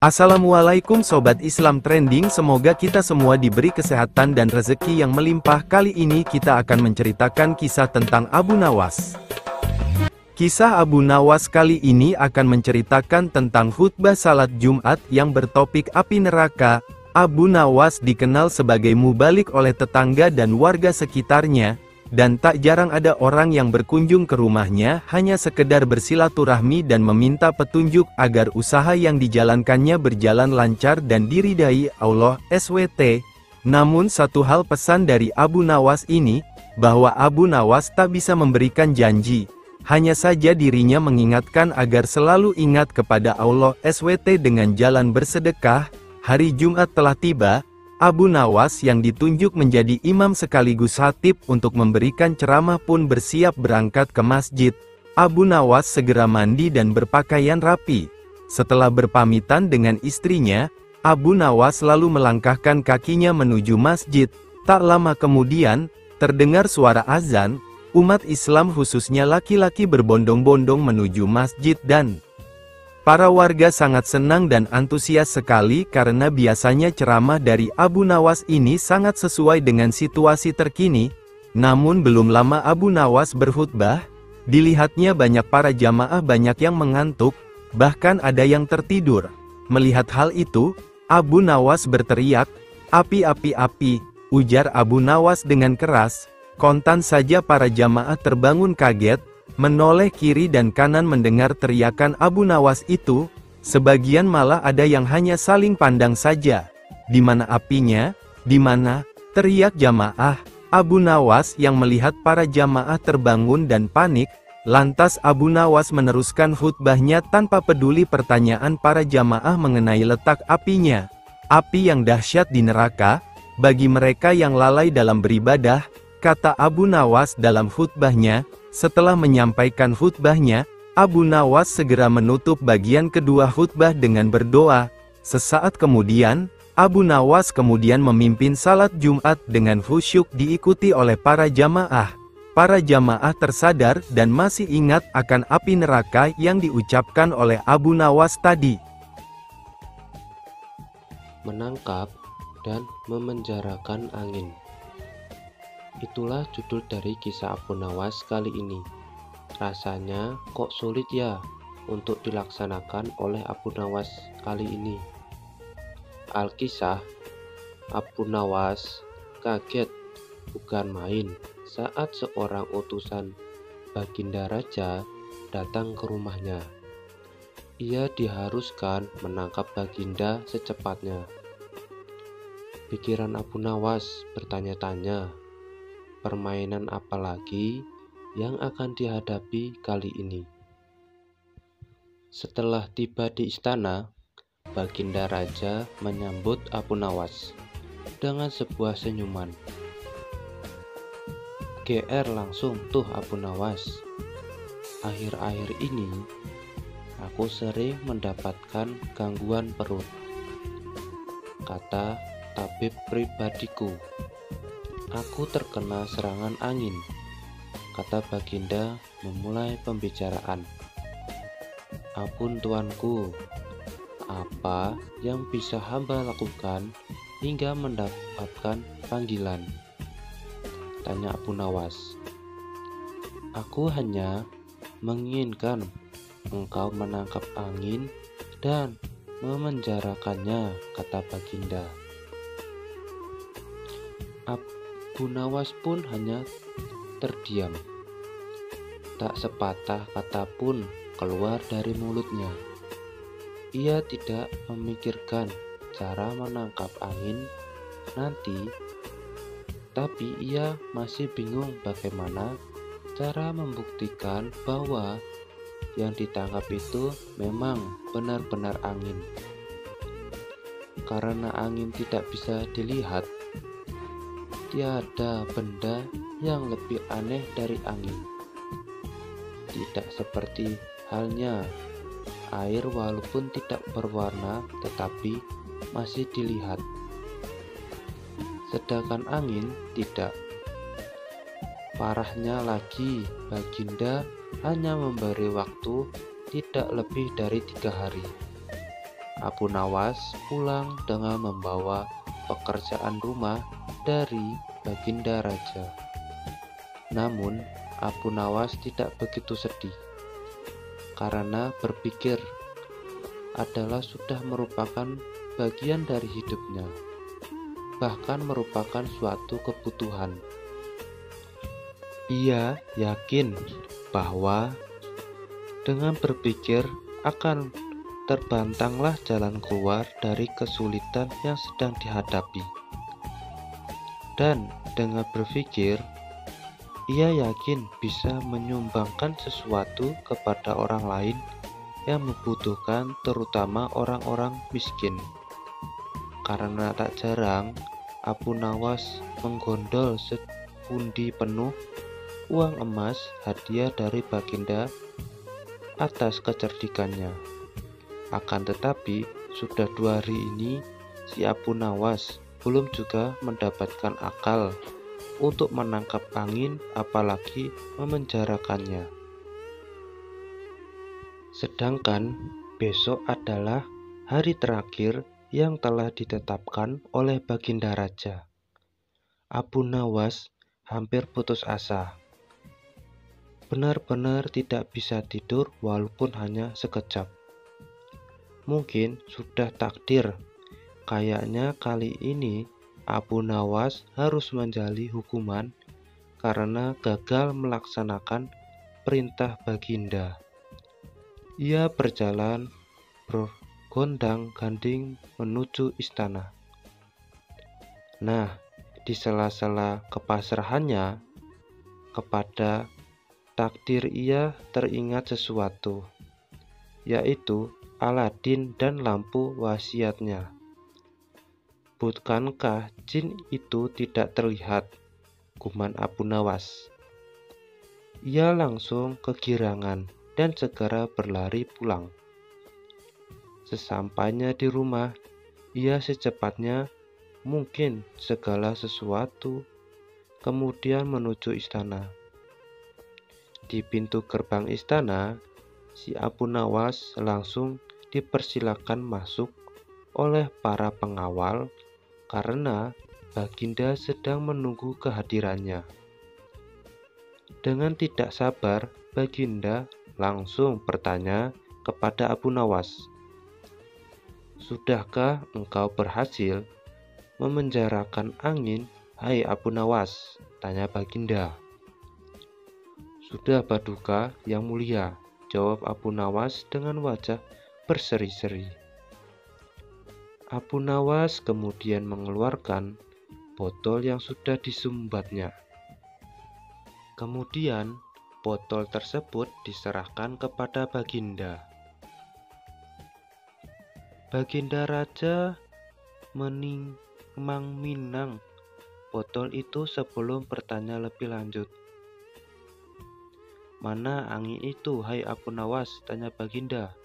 Assalamualaikum Sobat Islam Trending, semoga kita semua diberi kesehatan dan rezeki yang melimpah. Kali ini kita akan menceritakan kisah tentang Abu Nawas. Kisah Abu Nawas kali ini akan menceritakan tentang khutbah salat Jumat yang bertopik api neraka. Abu Nawas dikenal sebagai mubalik oleh tetangga dan warga sekitarnya, dan tak jarang ada orang yang berkunjung ke rumahnya hanya sekedar bersilaturahmi dan meminta petunjuk agar usaha yang dijalankannya berjalan lancar dan diridai Allah SWT. Namun satu hal pesan dari Abu Nawas ini, bahwa Abu Nawas tak bisa memberikan janji. Hanya saja dirinya mengingatkan agar selalu ingat kepada Allah SWT dengan jalan bersedekah. Hari Jumat telah tiba. Abu Nawas yang ditunjuk menjadi imam sekaligus khatib untuk memberikan ceramah pun bersiap berangkat ke masjid. Abu Nawas segera mandi dan berpakaian rapi. Setelah berpamitan dengan istrinya, Abu Nawas lalu melangkahkan kakinya menuju masjid. Tak lama kemudian, terdengar suara azan. Umat Islam khususnya laki-laki berbondong-bondong menuju masjid dan para warga sangat senang dan antusias sekali karena biasanya ceramah dari Abu Nawas ini sangat sesuai dengan situasi terkini. Namun belum lama Abu Nawas berkhutbah, dilihatnya banyak para jamaah banyak yang mengantuk, bahkan ada yang tertidur. Melihat hal itu, Abu Nawas berteriak, "Api, api, api!" ujar Abu Nawas dengan keras. Kontan saja para jamaah terbangun kaget, menoleh kiri dan kanan mendengar teriakan Abu Nawas itu. Sebagian malah ada yang hanya saling pandang saja. "Di mana apinya? Di mana?" teriak jamaah. Abu Nawas yang melihat para jamaah terbangun dan panik, lantas Abu Nawas meneruskan khutbahnya tanpa peduli pertanyaan para jamaah mengenai letak apinya. "Api yang dahsyat di neraka, bagi mereka yang lalai dalam beribadah," kata Abu Nawas dalam khutbahnya. Setelah menyampaikan khutbahnya, Abu Nawas segera menutup bagian kedua khutbah dengan berdoa. Sesaat kemudian, Abu Nawas kemudian memimpin salat Jumat dengan khusyuk diikuti oleh para jamaah. Para jamaah tersadar dan masih ingat akan api neraka yang diucapkan oleh Abu Nawas tadi. Menangkap dan memenjarakan angin. Itulah judul dari kisah Abu Nawas kali ini. Rasanya kok sulit ya untuk dilaksanakan oleh Abu Nawas kali ini. Alkisah, Abu Nawas kaget bukan main saat seorang utusan Baginda Raja datang ke rumahnya. Ia diharuskan menangkap Baginda secepatnya. Pikiran Abu Nawas bertanya-tanya, permainan apa lagi yang akan dihadapi kali ini? Setelah tiba di istana, Baginda Raja menyambut Abu Nawas dengan sebuah senyuman. "GR langsung tuh Abu Nawas. Akhir-akhir ini, aku sering mendapatkan gangguan perut," kata tabib pribadiku. "Aku terkena serangan angin," kata Baginda memulai pembicaraan. "Ampun tuanku, apa yang bisa hamba lakukan hingga mendapatkan panggilan?" tanya Abu Nawas. "Aku hanya menginginkan engkau menangkap angin dan memenjarakannya," kata Baginda. Abu Nawas pun hanya terdiam. Tak sepatah kata pun keluar dari mulutnya. Ia tidak memikirkan cara menangkap angin nanti, tapi ia masih bingung bagaimana cara membuktikan bahwa yang ditangkap itu memang benar-benar angin. Karena angin tidak bisa dilihat, tiada benda yang lebih aneh dari angin. Tidak seperti halnya air, walaupun tidak berwarna tetapi masih dilihat. Sedangkan angin tidak. Parahnya lagi, Baginda hanya memberi waktu tidak lebih dari 3 hari. Abu Nawas pulang dengan membawa pekerjaan rumah dari Baginda Raja. Namun, Abu Nawas tidak begitu sedih, karena berpikir adalah sudah merupakan bagian dari hidupnya, bahkan merupakan suatu kebutuhan. Ia yakin bahwa dengan berpikir akan terbantanglah jalan keluar dari kesulitan yang sedang dihadapi. Dan dengan berpikir, ia yakin bisa menyumbangkan sesuatu kepada orang lain yang membutuhkan, terutama orang-orang miskin. Karena tak jarang Abu Nawas menggondol sepundi penuh uang emas hadiah dari Baginda atas kecerdikannya. Akan tetapi, sudah 2 hari ini si Abu Nawas belum juga mendapatkan akal untuk menangkap angin, apalagi memenjarakannya. Sedangkan besok adalah hari terakhir yang telah ditetapkan oleh Baginda Raja. Abu Nawas hampir putus asa. Benar-benar tidak bisa tidur walaupun hanya sekejap. Mungkin sudah takdir. Kayaknya kali ini Abu Nawas harus menjalani hukuman karena gagal melaksanakan perintah Baginda. Ia berjalan bergondang-ganting menuju istana. Nah, di sela-sela kepasrahannya kepada takdir, ia teringat sesuatu, yaitu Aladin dan lampu wasiatnya. Bukankah jin itu tidak terlihat? Gumam Abu Nawas. Ia langsung kegirangan dan segera berlari pulang. Sesampainya di rumah, ia secepatnya mungkin segala sesuatu, kemudian menuju istana. Di pintu gerbang istana, si Abu Nawas langsung dipersilakan masuk oleh para pengawal karena Baginda sedang menunggu kehadirannya. Dengan tidak sabar, Baginda langsung bertanya kepada Abu Nawas, "Sudahkah engkau berhasil memenjarakan angin, hai Abu Nawas?" tanya Baginda. "Sudah Paduka yang mulia," jawab Abu Nawas dengan wajah berseri-seri. Abu Nawas kemudian mengeluarkan botol yang sudah disumbatnya. Kemudian botol tersebut diserahkan kepada Baginda. Baginda Raja menimang-minang botol itu sebelum bertanya lebih lanjut. "Mana angin itu, hai Abu Nawas?" tanya Baginda.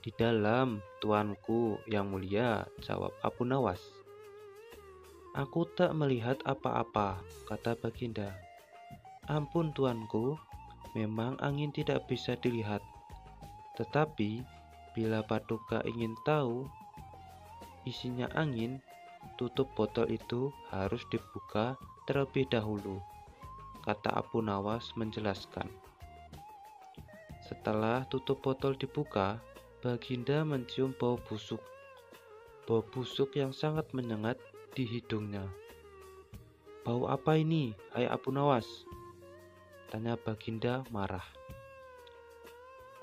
"Di dalam, tuanku yang mulia," jawab Abu Nawas. "Aku tak melihat apa-apa," kata Baginda. "Ampun tuanku, memang angin tidak bisa dilihat. Tetapi, bila Paduka ingin tahu isinya angin, tutup botol itu harus dibuka terlebih dahulu," kata Abu Nawas menjelaskan. Setelah tutup botol dibuka, Baginda mencium bau busuk. Bau busuk yang sangat menyengat di hidungnya. "Bau apa ini, hai Abu Nawas?" tanya Baginda marah.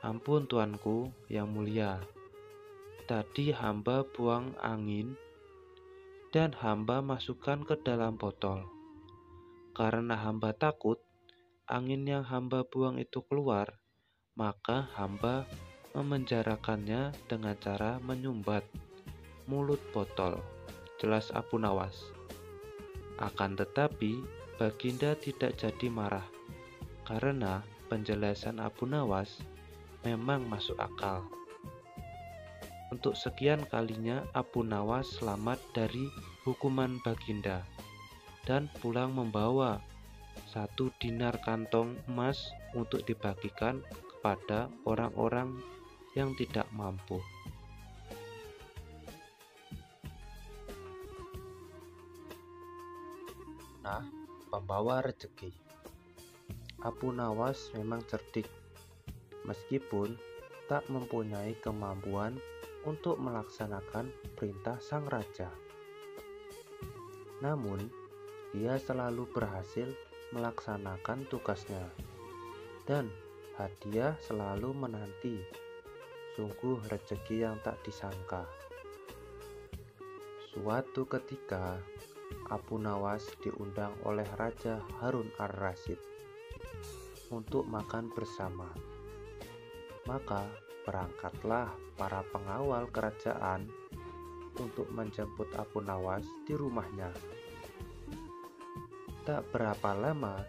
"Ampun tuanku yang mulia, tadi hamba buang angin dan hamba masukkan ke dalam botol. Karena hamba takut angin yang hamba buang itu keluar, maka hamba memenjarakannya dengan cara menyumbat mulut botol," jelas Abu Nawas. Akan tetapi Baginda tidak jadi marah, karena penjelasan Abu Nawas memang masuk akal. Untuk sekian kalinya Abu Nawas selamat dari hukuman Baginda dan pulang membawa 1 dinar kantong emas untuk dibagikan kepada orang-orang yang tidak mampu. panah pembawa rezeki. Abu Nawas memang cerdik, meskipun tak mempunyai kemampuan untuk melaksanakan perintah sang raja. Namun, dia selalu berhasil melaksanakan tugasnya, dan hadiah selalu menanti. Sungguh rezeki yang tak disangka. Suatu ketika, Abu Nawas diundang oleh Raja Harun ar-Rasyid untuk makan bersama. Maka berangkatlah para pengawal kerajaan untuk menjemput Abu Nawas di rumahnya. Tak berapa lama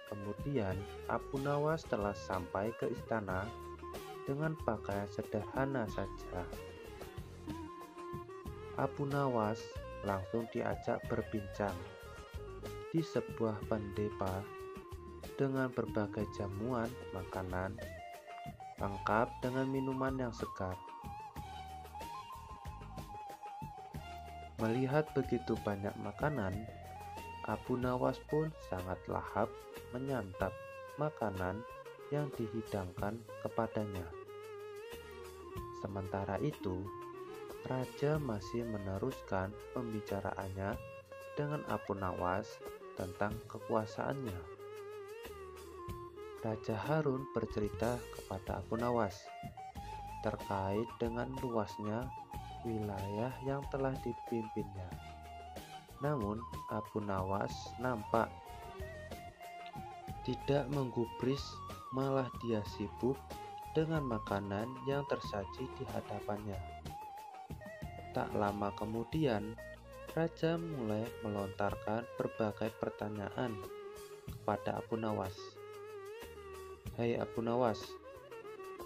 kemudian Abu Nawas telah sampai ke istana dengan pakaian sederhana saja. Abu Nawas langsung diajak berbincang di sebuah pendepa dengan berbagai jamuan makanan lengkap dengan minuman yang segar. Melihat begitu banyak makanan, Abu Nawas pun sangat lahap menyantap makanan yang dihidangkan kepadanya. Sementara itu, Raja masih meneruskan pembicaraannya dengan Abu Nawas tentang kekuasaannya. Raja Harun bercerita kepada Abu Nawas terkait dengan luasnya wilayah yang telah dipimpinnya. Namun Abu Nawas nampak tidak menggubris, malah dia sibuk dengan makanan yang tersaji di hadapannya. Tak lama kemudian, Raja mulai melontarkan berbagai pertanyaan kepada Abu Nawas. "Hai Abu Nawas,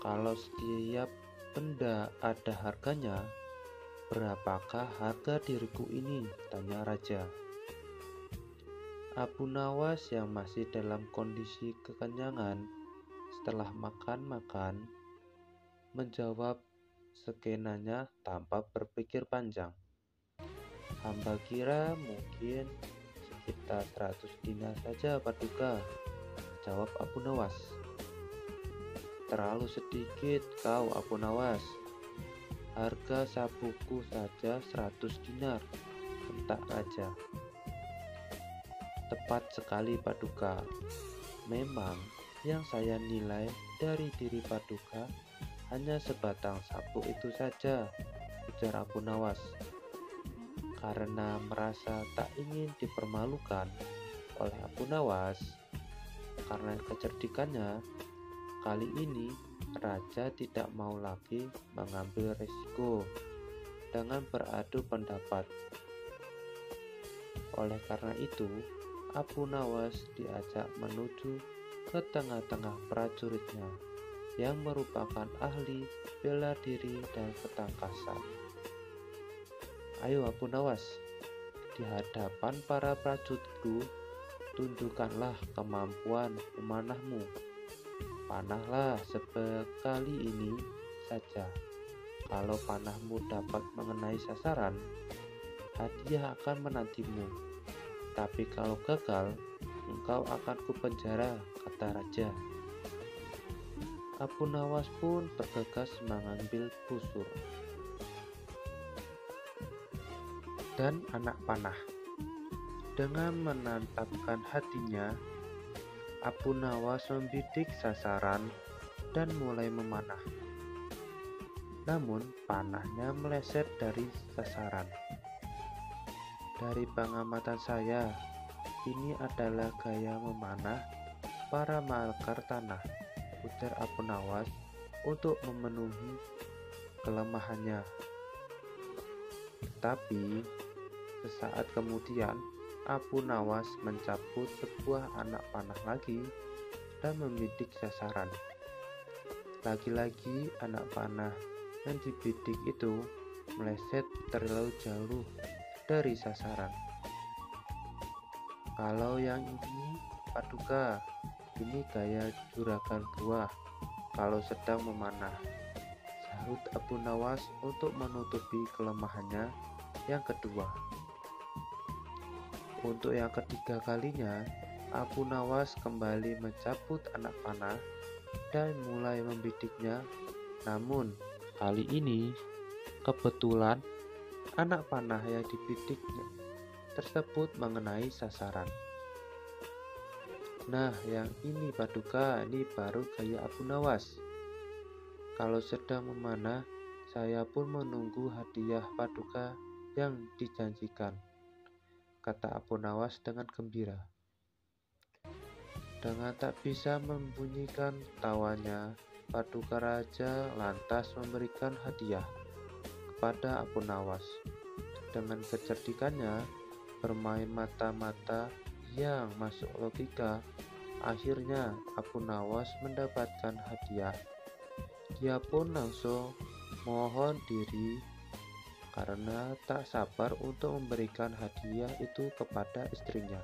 kalau setiap benda ada harganya, berapakah harga diriku ini?" tanya Raja. Abu Nawas yang masih dalam kondisi kekenyangan setelah makan-makan menjawab skenanya tanpa berpikir panjang. "Hamba kira mungkin sekitar 100 dinar saja Paduka," jawab Abu Nawas. "Terlalu sedikit kau Abu Nawas. Harga sapuku saja 100 dinar, bentak Raja. "Tepat sekali Paduka. Memang yang saya nilai dari diri Paduka hanya sebatang sapu itu saja," ujar Abu Nawas. Karena merasa tak ingin dipermalukan oleh Abu Nawas karena kecerdikannya, kali ini Raja tidak mau lagi mengambil risiko dengan beradu pendapat. Oleh karena itu, Abu Nawas diajak menuju ke tengah-tengah prajuritnya yang merupakan ahli bela diri dan ketangkasan. "Ayo Abu Nawas, di hadapan para prajuritku, tunjukkanlah kemampuan memanahmu. Panahlah sekali ini saja. Kalau panahmu dapat mengenai sasaran, hadiah akan menantimu. Tapi kalau gagal, engkau akan kupenjara," kata Raja. Abu Nawas pun bergegas mengambil busur dan anak panah. Dengan menantapkan hatinya, Abu Nawas membidik sasaran dan mulai memanah. Namun panahnya meleset dari sasaran. "Dari pengamatan saya, ini adalah gaya memanah para malkar tanah," ujar Abu Nawas untuk memenuhi kelemahannya. Tetapi sesaat kemudian Abu Nawas mencabut sebuah anak panah lagi dan membidik sasaran. Lagi-lagi anak panah yang dibidik itu meleset terlalu jauh dari sasaran. "Kalau yang ini Paduka, ini gaya juragan buah kalau sedang memanah," sahut Abu Nawas untuk menutupi kelemahannya yang kedua. Untuk yang ketiga kalinya, Abu Nawas kembali mencabut anak panah dan mulai membidiknya. Namun, kali ini kebetulan anak panah yang dibidiknya tersebut mengenai sasaran. Nah, yang ini Paduka, ini baru gaya Abu Nawas. Kalau sedang memanah, saya pun menunggu hadiah Paduka yang dijanjikan, kata Abu Nawas dengan gembira. Dengan tak bisa membunyikan tawanya, Paduka Raja lantas memberikan hadiah kepada Abu Nawas. Dengan kecerdikannya, bermain mata-mata yang masuk logika, akhirnya Abu Nawas mendapatkan hadiah. Dia pun langsung mohon diri karena tak sabar untuk memberikan hadiah itu kepada istrinya.